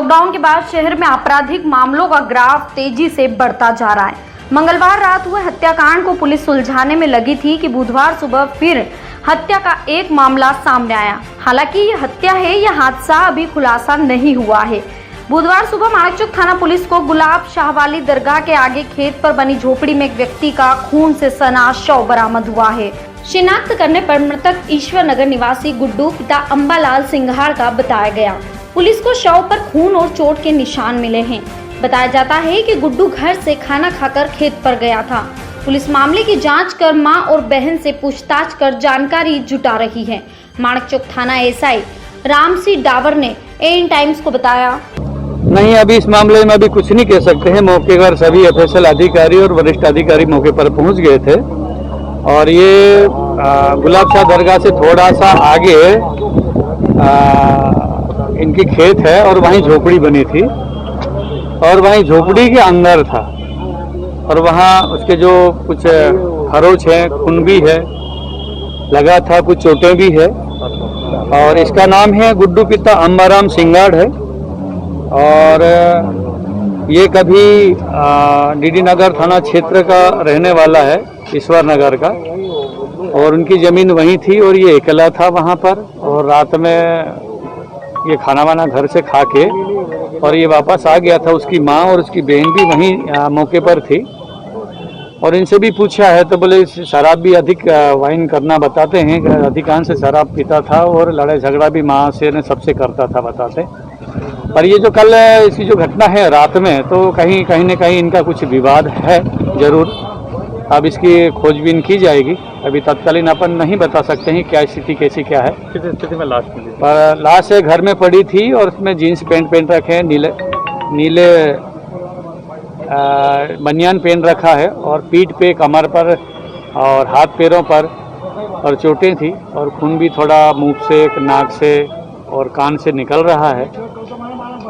Lockdown के बाद शहर में आपराधिक मामलों का ग्राफ तेजी से बढ़ता जा रहा है। मंगलवार रात हुए हत्याकांड को पुलिस सुलझाने में लगी थी कि बुधवार सुबह फिर हत्या का एक मामला सामने आया। हालांकि ये हत्या है या हादसा अभी खुलासा नहीं हुआ है। बुधवार सुबह माणिकचौक थाना पुलिस को गुलाब शाह वाली दरगाह के आगे खेत पर बनी झोपड़ी में एक व्यक्ति का खून से सना शव बरामद हुआ है। शिनाख्त करने पर मृतक ईश्वर नगर निवासी गुड्डू पिता अंबालाल सिंघार का बताया गया। पुलिस को शव पर खून और चोट के निशान मिले हैं। बताया जाता है कि गुड्डू घर से खाना खाकर खेत पर गया था। पुलिस मामले की जांच कर मां और बहन से पूछताछ कर जानकारी जुटा रही है। माणिकचौक थाना एसआई रामसिंह डावर ने एएन टाइम्स को बताया, नहीं, अभी इस मामले में अभी कुछ नहीं कह सकते हैं। मौके पर सभी एफएसएल अधिकारी और वरिष्ठ अधिकारी मौके पर पहुंच गए थे और ये गुलाब शाह दरगाह से थोड़ा सा आगे इनकी खेत है और वहीं झोपड़ी बनी थी और वहीं झोपड़ी के अंदर था और वहाँ उसके जो कुछ खरोच है, खून भी है लगा था, कुछ चोटें भी है और इसका नाम है गुड्डू पिता अंबाराम सिंगाड़ है और ये कभी डीडी नगर थाना क्षेत्र का रहने वाला है, ईश्वर नगर का, और उनकी जमीन वहीं थी और ये अकेला था वहाँ पर। और रात में ये खाना वाना घर से खा के और ये वापस आ गया था। उसकी माँ और उसकी बहन भी वहीं मौके पर थी और इनसे भी पूछा है तो बोले शराब भी अधिक वाइन करना बताते हैं, अधिकांश शराब पीता था और लड़ाई झगड़ा भी माँ से ने सबसे करता था बताते। पर ये जो कल इसकी जो घटना है रात में, तो कहीं न कहीं इनका कुछ विवाद है जरूर। अब इसकी खोजबीन की जाएगी। अभी तत्कालीन अपन नहीं बता सकते हैं क्या स्थिति कैसी क्या है। किस स्थिति में लाश मिली? पर लाश घर में पड़ी थी और उसमें जीन्स पैंट पहन रखे हैं, नीले बनियान पहन रखा है और पीठ पे, कमर पर और हाथ पैरों पर और चोटें थी और खून भी थोड़ा मुंह से, नाक से और कान से निकल रहा है।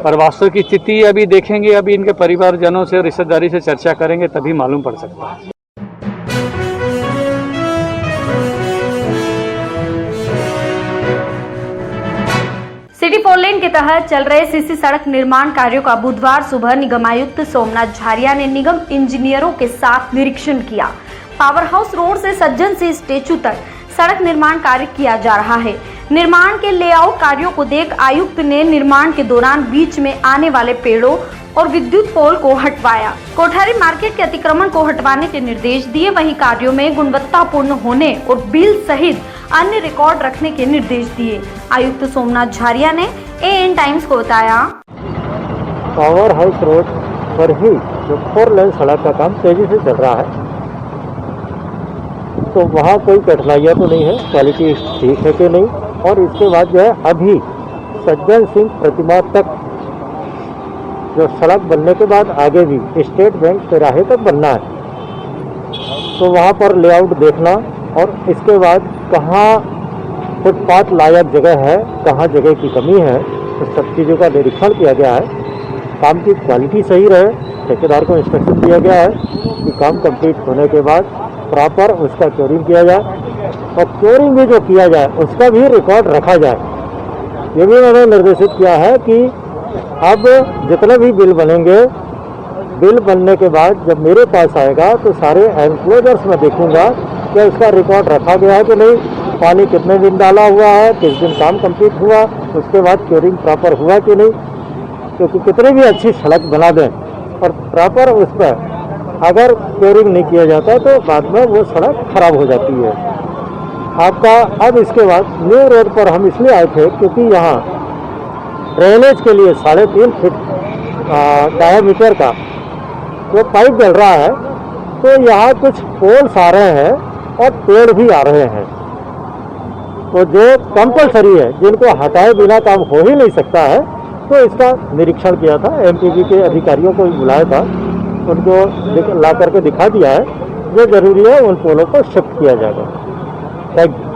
पर वास्तव की स्थिति अभी देखेंगे, अभी इनके परिवारजनों से, रिश्तेदारी से चर्चा करेंगे तभी मालूम पड़ सकता है। सिटी 4 लेन के तहत चल रहे सीसी सड़क निर्माण कार्यों का बुधवार सुबह निगम आयुक्त सोमनाथ झारिया ने निगम इंजीनियरों के साथ निरीक्षण किया। पावर हाउस रोड से सज्जन सिंह स्टेचू तक सड़क निर्माण कार्य किया जा रहा है। निर्माण के लेआउट कार्यों को देख आयुक्त ने निर्माण के दौरान बीच में आने वाले पेड़ों और विद्युत पोल को हटवाया। कोठारी मार्केट के अतिक्रमण को हटवाने के निर्देश दिए। वहीं कार्यों में गुणवत्तापूर्ण होने और बिल सहित अन्य रिकॉर्ड रखने के निर्देश दिए। आयुक्त सोमनाथ झारिया ने एएन टाइम्स को बताया, पावर हाउस रोड पर ही जो 4 लेन सड़क का काम तेजी से चल रहा है, तो वहाँ कोई कठिनाइयाँ तो नहीं है, क्वालिटी ठीक है कि नहीं। और इसके बाद जो है अभी सज्जन सिंह प्रतिमा तक जो सड़क बनने के बाद आगे भी स्टेट बैंक तिराहे तक बनना है, तो वहाँ पर लेआउट देखना और इसके बाद कहाँ फुटपाथ लायक जगह है, कहाँ जगह की कमी है, तो सब चीज़ों का निरीक्षण किया गया है। काम की क्वालिटी सही रहे, ठेकेदार को इंस्ट्रक्शन दिया गया है कि काम कंप्लीट होने के बाद प्रॉपर उसका क्योरिंग किया जाए और क्योरिंग भी जो किया जाए उसका भी रिकॉर्ड रखा जाए। ये भी मैंने निर्देशित किया है कि अब जितने भी बिल बनेंगे, बिल बनने के बाद जब मेरे पास आएगा तो सारे एनक्लोजर्स में देखूंगा कि उसका रिकॉर्ड रखा गया है कि नहीं, पानी कितने दिन डाला हुआ है, किस दिन काम कंप्लीट हुआ, उसके बाद क्योरिंग प्रॉपर हुआ कि नहीं। क्योंकि कितनी भी अच्छी सड़क बना दें और प्रॉपर उस पर अगर क्योरिंग नहीं किया जाता तो बाद में वो सड़क खराब हो जाती है आपका। अब इसके बाद न्यू रोड पर हम इसलिए आए थे क्योंकि यहाँ ड्रेनेज के लिए 3.5 फीट डायामीटर का जो पाइप डल रहा है, तो यहाँ कुछ पोल्स आ रहे हैं और पेड़ भी आ रहे हैं, तो जो कंपलसरी है, जिनको हटाए बिना काम हो ही नहीं सकता है, तो इसका निरीक्षण किया था। एमपीबी के अधिकारियों को बुलाया था, उनको ला करके दिखा दिया है, जो जरूरी है उन पोलों को शिफ्ट किया जाएगा। Thank you.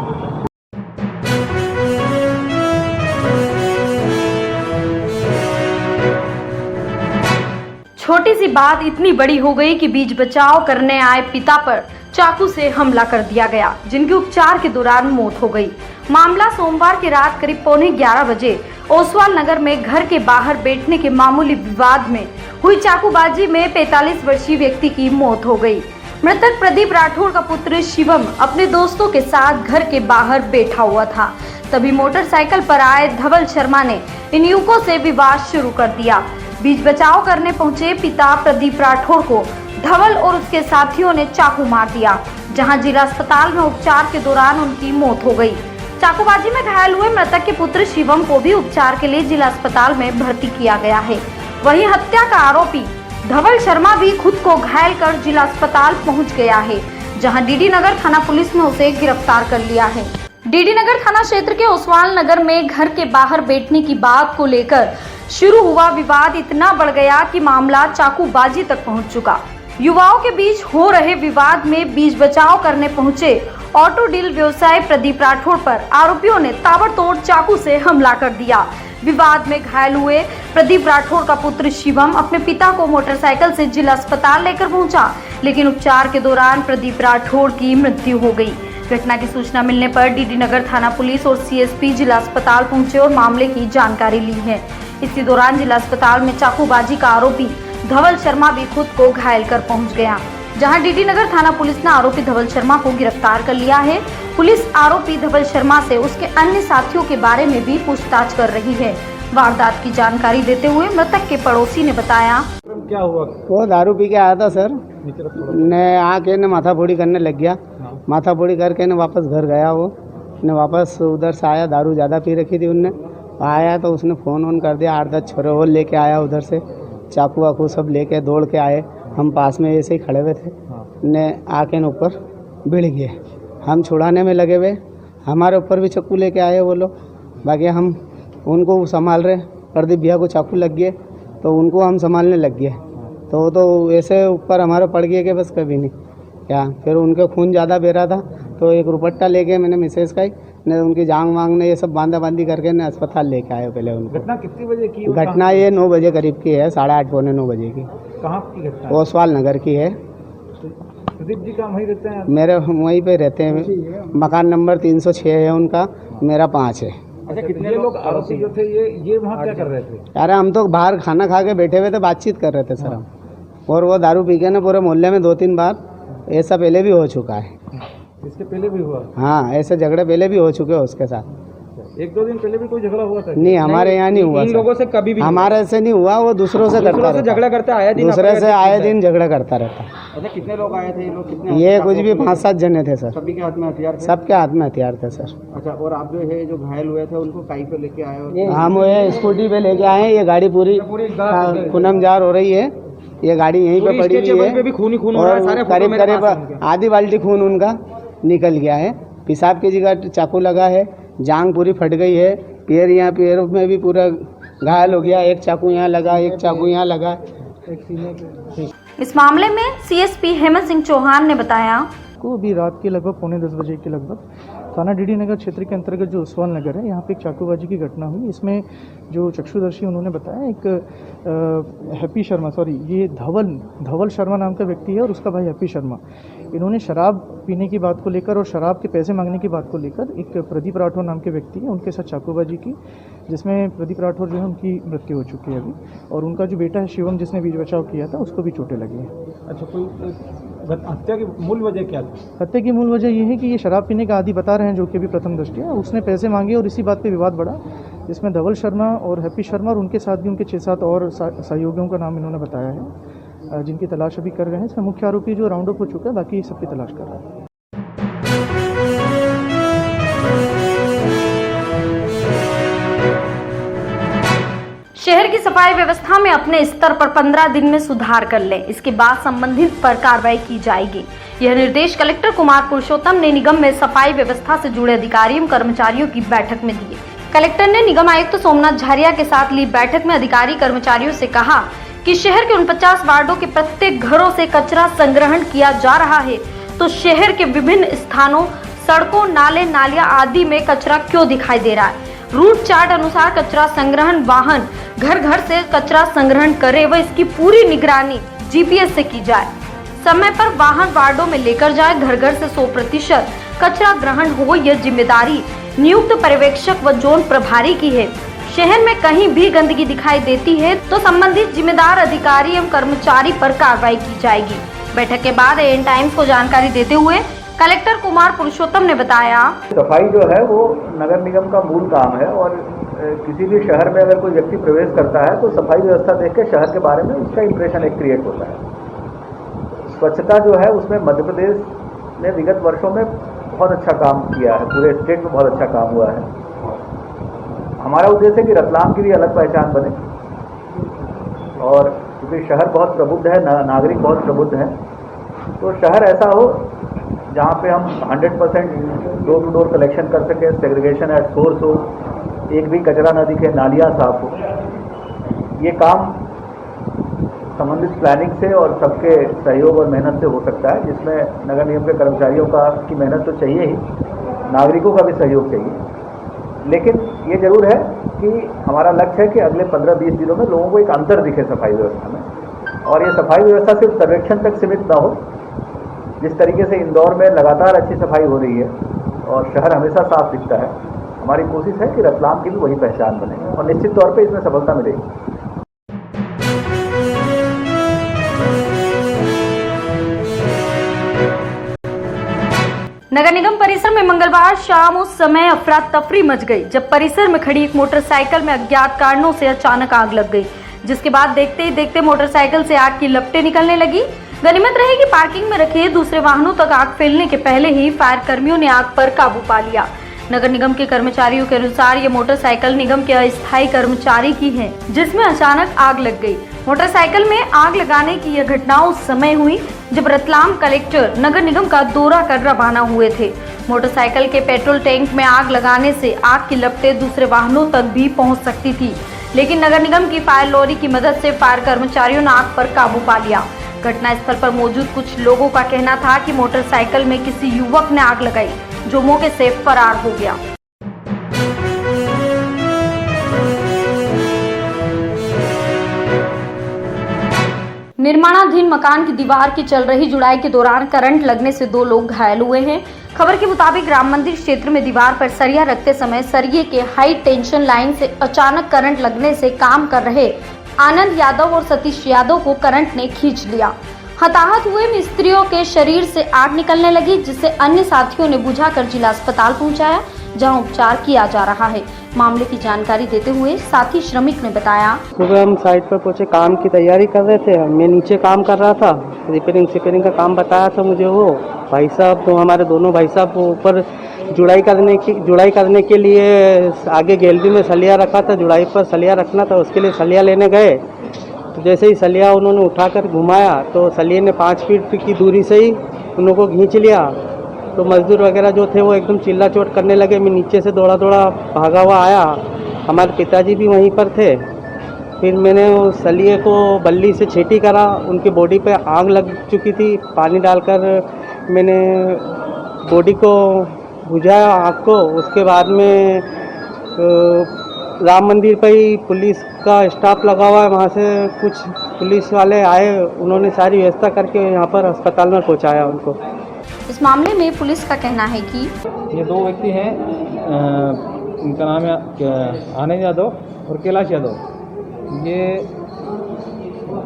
छोटी सी बात इतनी बड़ी हो गई कि बीच बचाव करने आए पिता पर चाकू से हमला कर दिया गया, जिनके उपचार के दौरान मौत हो गई। मामला सोमवार की रात करीब 11:15 बजे ओसवाल नगर में घर के बाहर बैठने के मामूली विवाद में हुई चाकूबाजी में 45 वर्षीय व्यक्ति की मौत हो गई। मृतक प्रदीप राठौड़ का पुत्र शिवम अपने दोस्तों के साथ घर के बाहर बैठा हुआ था। तभी मोटरसाइकिल पर आए धवल शर्मा ने इन युवकों से विवाद शुरू कर दिया। बीच बचाव करने पहुंचे पिता प्रदीप राठौड़ को धवल और उसके साथियों ने चाकू मार दिया, जहां जिला अस्पताल में उपचार के दौरान उनकी मौत हो गई। चाकूबाजी में घायल हुए मृतक के पुत्र शिवम को भी उपचार के लिए जिला अस्पताल में भर्ती किया गया है। वहीं हत्या का आरोपी धवल शर्मा भी खुद को घायल कर जिला अस्पताल पहुंच गया है, जहां डीडी नगर थाना पुलिस ने उसे गिरफ्तार कर लिया है। डीडी नगर थाना क्षेत्र के ओसवाल नगर में घर के बाहर बैठने की बात को लेकर शुरू हुआ विवाद इतना बढ़ गया कि मामला चाकूबाजी तक पहुंच चुका। युवाओं के बीच हो रहे विवाद में बीच बचाव करने पहुंचे ऑटो डील व्यवसायी प्रदीप राठौड़ पर आरोपियों ने ताबड़तोड़ चाकू से हमला कर दिया। विवाद में घायल हुए प्रदीप राठौड़ का पुत्र शिवम अपने पिता को मोटरसाइकिल से जिला अस्पताल लेकर पहुंचा, लेकिन उपचार के दौरान प्रदीप राठौड़ की मृत्यु हो गई। घटना की सूचना मिलने पर डीडी नगर थाना पुलिस और सीएसपी जिला अस्पताल पहुंचे और मामले की जानकारी ली है। इसी दौरान जिला अस्पताल में चाकूबाजी का आरोपी धवल शर्मा भी खुद को घायल कर पहुंच गया, जहां डीडी नगर थाना पुलिस ने आरोपी धवल शर्मा को गिरफ्तार कर लिया है। पुलिस आरोपी धवल शर्मा से उसके अन्य साथियों के बारे में भी पूछताछ कर रही है। वारदात की जानकारी देते हुए मृतक के पड़ोसी ने बताया, क्या हुआ? वो दारू पी के आया था सर, ने आके ने माथा फोड़ी करने लग गया। माथा फोड़ी करके ने वापस घर गया। वो ने वापस उधर से आया, दारू ज़्यादा पी रखी थी उनने। आया तो उसने फ़ोन वोन कर दिया, 8-10 छोरे और लेके आया उधर से, चाकू वाकू सब लेके दौड़ के आए। हम पास में ऐसे ही खड़े हुए थे, ने आके न ऊपर भिड़ गए। हम छुड़ाने में लगे हुए, हमारे ऊपर भी चाकू लेके आए वो लोग। बाकी हम उनको संभाल रहे, प्रदीप भैया को चाकू लग गए तो उनको हम संभालने लग गए, तो वो तो ऐसे ऊपर हमारे पड़ गए कि बस कभी नहीं क्या। फिर उनके खून ज़्यादा बह रहा था तो एक रुपट्टा लेके मैंने मिसेज का ही ने उनकी जांग वांग ने ये सब बांधा बांधी करके ने अस्पताल लेके आए पहले उनको। घटना कितनी बजे की? घटना ये 9 बजे करीब की है, 8:30 पौने 9 बजे की। कहाँ की घटना? ओसवाल नगर की है। प्रदीप जी कहाँ वहीं रहते हैं? मेरे वहीं पे रहते हैं, मकान नंबर 306 है उनका, मेरा 5 है। अच्छा, कितने लोग आरोपी जो थे ये वहाँ क्या कर रहे थे? अरे हम तो बाहर खाना खा के बैठे हुए थे, बातचीत कर रहे थे सर हम। और वो दारू पी के ना पूरे मोहल्ले में 2-3 बार ऐसा पहले भी हो चुका है। इसके पहले भी हुआ? हाँ, ऐसे झगड़े पहले भी हो चुके हैं उसके साथ। 1-2 दिन पहले भी कोई झगड़ा हुआ था? नहीं, हमारे यहाँ नहीं हुआ। इन लोगों से कभी भी? हमारे से नहीं हुआ, वो दूसरों से करता रहता। झगड़ा करता आया दिन? दूसरे से आए दिन झगड़ा करता रहता। अच्छा, कितने लोग आए थे? लोग कितने? ये कुछ भी 5-7 जने थे सर। सभी के हाथ में हथियार थे? सबके हाथ में हथियार थे सर। अच्छा, और आप जो है जो घायल हुए थे उनको काई पे लेके आए हो? हम ये स्कूटी पे लेके आए हैं, ये गाड़ी पूरी खुनमजार हो रही है। ये गाड़ी यहीं पे पड़ी हुई है, खून हो रहा है। सारे करीब करीब आधी बाल्टी खून उनका निकल गया है। पेशाब की जगह चाकू लगा है, जांग पूरी फट गई है, पैर यहाँ पैर में भी पूरा घायल हो गया। एक चाकू यहाँ लगा, एक चाकू यहाँ लगा, एक सीने पे। इस मामले में सीएसपी हेमंत सिंह चौहान ने बताया, को अभी रात के लगभग 9:45 बजे के लगभग थाना डीडी नगर क्षेत्र के अंतर्गत जो ओसवाल नगर है, यहाँ पे एक चाकूबाजी की घटना हुई। इसमें जो चक्षुदर्शी उन्होंने बताया, एक हैप्पी शर्मा, ये धवल शर्मा नाम का व्यक्ति है और उसका भाई हैप्पी शर्मा, इन्होंने शराब पीने की बात को लेकर और शराब के पैसे मांगने की बात को लेकर एक प्रदीप राठौड़ नाम के व्यक्ति है उनके साथ चाकूबाजी की, जिसमें प्रदीप राठौड़ जो है उनकी मृत्यु हो चुकी है अभी, और उनका जो बेटा है शिवम जिसने बीच बचाव किया था उसको भी चोटें लगी हैं। अच्छा, कोई हत्या की मूल वजह क्या थी? हत्या की मूल वजह ये है कि ये शराब पीने का आदी बता रहे हैं, जो कि अभी प्रथम दृष्टया उसने पैसे मांगे और इसी बात पे विवाद बढ़ा, जिसमें धवल शर्मा और हैप्पी शर्मा और उनके साथ भी उनके 6-7 और सहयोगियों का नाम इन्होंने बताया है, जिनकी तलाश अभी कर रहे हैं। इसमें मुख्य आरोपी जो राउंड अप हो चुका है, बाकी सबकी तलाश कर रहा है। शहर की सफाई व्यवस्था में अपने स्तर पर 15 दिन में सुधार कर ले, इसके बाद संबंधित पर कार्रवाई की जाएगी। यह निर्देश कलेक्टर कुमार पुरुषोत्तम ने निगम में सफाई व्यवस्था से जुड़े अधिकारियों कर्मचारियों की बैठक में दिए। कलेक्टर ने निगम आयुक्त सोमनाथ झारिया के साथ ली बैठक में अधिकारी कर्मचारियों से कहा कि शहर के 49 वार्डों के प्रत्येक घरों से कचरा संग्रहण किया जा रहा है, तो शहर के विभिन्न स्थानों, सड़कों, नाले, नालियां आदि में कचरा क्यों दिखाई दे रहा है। रूट चार्ट अनुसार कचरा संग्रहण वाहन घर घर से कचरा संग्रहण करे व इसकी पूरी निगरानी जीपीएस से की जाए। समय पर वाहन वार्डों में लेकर जाए। घर घर से 100% कचरा ग्रहण हो, यह जिम्मेदारी नियुक्त पर्यवेक्षक व जोन प्रभारी की है। शहर में कहीं भी गंदगी दिखाई देती है तो संबंधित जिम्मेदार अधिकारी एवं कर्मचारी पर कार्रवाई की जाएगी। बैठक के बाद एएन टाइम्स को जानकारी देते हुए कलेक्टर कुमार पुरुषोत्तम ने बताया, सफाई जो है वो नगर निगम का मूल काम है और किसी भी शहर में अगर कोई व्यक्ति प्रवेश करता है तो सफाई व्यवस्था देख के शहर के बारे में उसका इंप्रेशन एक क्रिएट होता है। स्वच्छता जो है उसमें मध्य प्रदेश ने विगत वर्षों में बहुत अच्छा काम किया है, पूरे स्टेट में बहुत अच्छा काम हुआ है। हमारा उद्देश्य है कि रतलाम की भी अलग पहचान बने और क्योंकि शहर बहुत प्रबुद्ध है, नागरिक बहुत प्रबुद्ध हैं, तो शहर ऐसा हो जहाँ पे हम 100% डोर टू डोर कलेक्शन कर सकें, सेग्रीगेशन एट सोर्स हो, एक भी कचरा न दिखे, नालियाँ साफ हो। ये काम संबंधित प्लानिंग से और सबके सहयोग और मेहनत से हो सकता है, जिसमें नगर निगम के कर्मचारियों की मेहनत तो चाहिए ही, नागरिकों का भी सहयोग चाहिए। लेकिन ये जरूर है कि हमारा लक्ष्य है कि अगले 15-20 दिनों में लोगों को एक अंतर दिखे सफाई व्यवस्था में, और ये सफाई व्यवस्था सिर्फ सर्वेक्षण तक सीमित ना हो। जिस तरीके से इंदौर में लगातार अच्छी सफाई हो रही है और शहर हमेशा साफ दिखता है, हमारी कोशिश है कि रतलाम की भी वही पहचान बने और निश्चित तौर पे इसमें सफलता मिलेगी। नगर निगम परिसर में मंगलवार शाम उस समय अफरा तफरी मच गई जब परिसर में खड़ी एक मोटरसाइकिल में अज्ञात कारणों से अचानक आग लग गई, जिसके बाद देखते ही देखते मोटरसाइकिल से आग की लपटें निकलने लगी। गनीमत रही कि पार्किंग में रखे दूसरे वाहनों तक आग फैलने के पहले ही फायर कर्मियों ने आग पर काबू पा लिया। नगर निगम के कर्मचारियों के अनुसार ये मोटरसाइकिल निगम के अस्थायी कर्मचारी की है, जिसमें अचानक आग लग गई। मोटरसाइकिल में आग लगाने की यह घटना उस समय हुई जब रतलाम कलेक्टर नगर निगम का दौरा कर रवाना हुए थे। मोटरसाइकिल के पेट्रोल टैंक में आग लगाने से आग की लपटें दूसरे वाहनों तक भी पहुंच सकती थी, लेकिन नगर निगम की फायर लॉरी की मदद से फायर कर्मचारियों ने आग पर काबू पा लिया। घटनास्थल पर मौजूद कुछ लोगों का कहना था कि मोटरसाइकिल में किसी युवक ने आग लगाई, जो मौके से फरार हो गया। निर्माणाधीन मकान की दीवार की चल रही जुड़ाई के दौरान करंट लगने से 2 लोग घायल हुए हैं। खबर के मुताबिक राम मंदिर क्षेत्र में दीवार पर सरिया रखते समय सरिये के हाई टेंशन लाइन से अचानक करंट लगने से काम कर रहे आनंद यादव और सतीश यादव को करंट ने खींच लिया। हताहत हुए मिस्त्रियों के शरीर से आग निकलने लगी, जिससे अन्य साथियों ने बुझाकर जिला अस्पताल पहुंचाया, जहां उपचार किया जा रहा है। मामले की जानकारी देते हुए साथी श्रमिक ने बताया, सुबह हम साइट पर पहुंचे, काम की तैयारी कर रहे थे। मैं नीचे काम कर रहा था, रिपेयरिंग का काम बताया था मुझे वो भाई साहब, तो हमारे दोनों भाई साहब ऊपर जुड़ाई करने के लिए आगे गैलरी में सलिया रखा था, जुड़ाई पर सलिया रखना था, उसके लिए सलिया लेने गए। तो जैसे ही सलिया उन्होंने उठाकर घुमाया तो सलिए ने 5 फीट की दूरी से ही उन लोगों को खींच लिया। तो मजदूर वगैरह जो थे वो एकदम चिल्ला चोट करने लगे। मैं नीचे से दौड़ा भागा हुआ आया, हमारे पिताजी भी वहीं पर थे। फिर मैंने उस सलिए को बल्ली से छेटी करा, उनकी बॉडी पे आग लग चुकी थी। पानी डालकर मैंने बॉडी को बुझाया आग को। उसके बाद में राम मंदिर पर ही पुलिस का स्टाफ लगा हुआ है, वहाँ से कुछ पुलिस वाले आए, उन्होंने सारी व्यवस्था करके यहाँ पर अस्पताल में पहुँचाया उनको। इस मामले में पुलिस का कहना है कि ये 2 व्यक्ति हैं, इनका नाम है आनंद यादव और कैलाश यादव। ये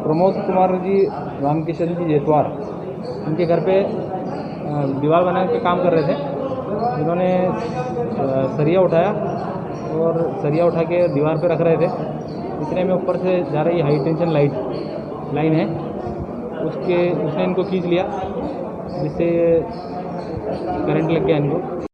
प्रमोद कुमार जी, रामकिशन जी जेतवार, इनके घर पे दीवार बनाने के काम कर रहे थे। इन्होंने सरिया उठाया और सरिया उठा के दीवार पे रख रहे थे। इतने में ऊपर से जा रही हाई टेंशन लाइन है, उसने इनको खींच लिया, जिससे करंट लग गया इनको।